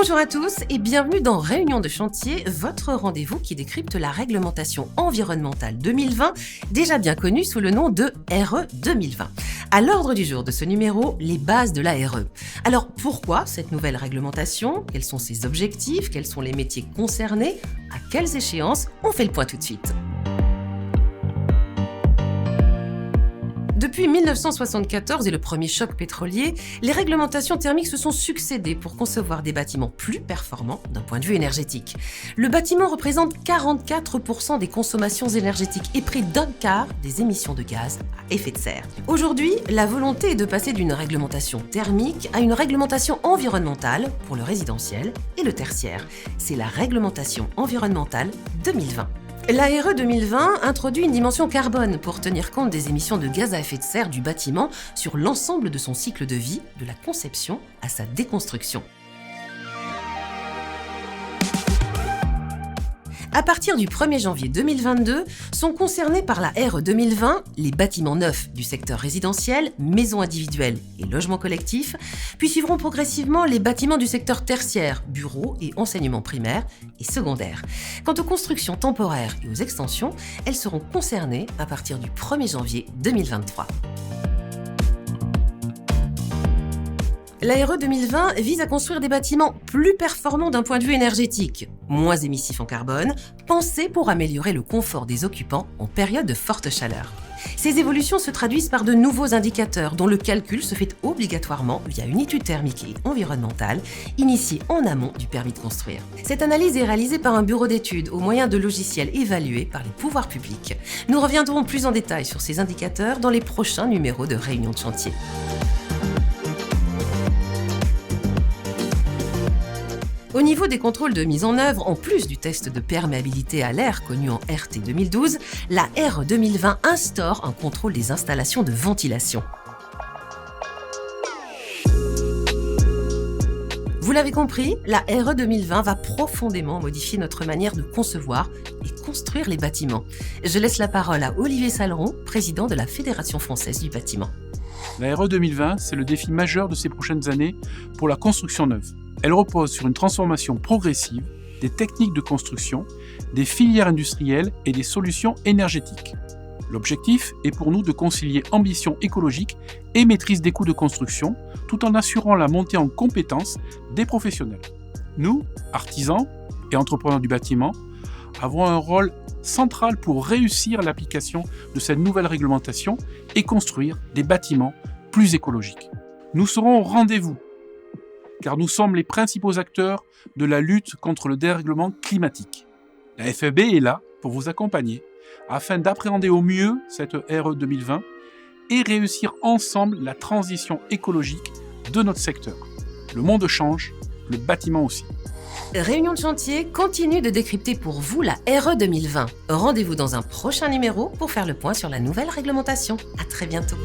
Bonjour à tous et bienvenue dans Réunion de chantier, votre rendez-vous qui décrypte la réglementation environnementale 2020, déjà bien connue sous le nom de RE 2020. À l'ordre du jour de ce numéro, les bases de la RE. Alors pourquoi cette nouvelle réglementation? Quels sont ses objectifs? Quels sont les métiers concernés? À quelles échéances? On fait le point tout de suite. Depuis 1974 et le premier choc pétrolier, les réglementations thermiques se sont succédé pour concevoir des bâtiments plus performants d'un point de vue énergétique. Le bâtiment représente 44% des consommations énergétiques et près d'un quart des émissions de gaz à effet de serre. Aujourd'hui, la volonté est de passer d'une réglementation thermique à une réglementation environnementale pour le résidentiel et le tertiaire. C'est la réglementation environnementale 2020. La RE 2020 introduit une dimension carbone pour tenir compte des émissions de gaz à effet de serre du bâtiment sur l'ensemble de son cycle de vie, de la conception à sa déconstruction. À partir du 1er janvier 2022, sont concernés par la RE 2020 les bâtiments neufs du secteur résidentiel, maisons individuelles et logements collectifs, puis suivront progressivement les bâtiments du secteur tertiaire, bureaux et enseignement primaire et secondaire. Quant aux constructions temporaires et aux extensions, elles seront concernées à partir du 1er janvier 2023. La RE 2020 vise à construire des bâtiments plus performants d'un point de vue énergétique, moins émissifs en carbone, pensés pour améliorer le confort des occupants en période de forte chaleur. Ces évolutions se traduisent par de nouveaux indicateurs dont le calcul se fait obligatoirement via une étude thermique et environnementale initiée en amont du permis de construire. Cette analyse est réalisée par un bureau d'études au moyen de logiciels évalués par les pouvoirs publics. Nous reviendrons plus en détail sur ces indicateurs dans les prochains numéros de Réunion de chantier. Au niveau des contrôles de mise en œuvre, en plus du test de perméabilité à l'air connu en RT 2012, la RE 2020 instaure un contrôle des installations de ventilation. Vous l'avez compris, la RE 2020 va profondément modifier notre manière de concevoir et construire les bâtiments. Je laisse la parole à Olivier Saleron, président de la Fédération française du bâtiment. La RE 2020, c'est le défi majeur de ces prochaines années pour la construction neuve. Elle repose sur une transformation progressive des techniques de construction, des filières industrielles et des solutions énergétiques. L'objectif est pour nous de concilier ambition écologique et maîtrise des coûts de construction, tout en assurant la montée en compétences des professionnels. Nous, artisans et entrepreneurs du bâtiment, avons un rôle central pour réussir l'application de cette nouvelle réglementation et construire des bâtiments plus écologiques. Nous serons au rendez-vous, car nous sommes les principaux acteurs de la lutte contre le dérèglement climatique. La FEB est là pour vous accompagner afin d'appréhender au mieux cette RE 2020 et réussir ensemble la transition écologique de notre secteur. Le monde change, le bâtiment aussi. Réunion de chantier continue de décrypter pour vous la RE 2020. Rendez-vous dans un prochain numéro pour faire le point sur la nouvelle réglementation. À très bientôt.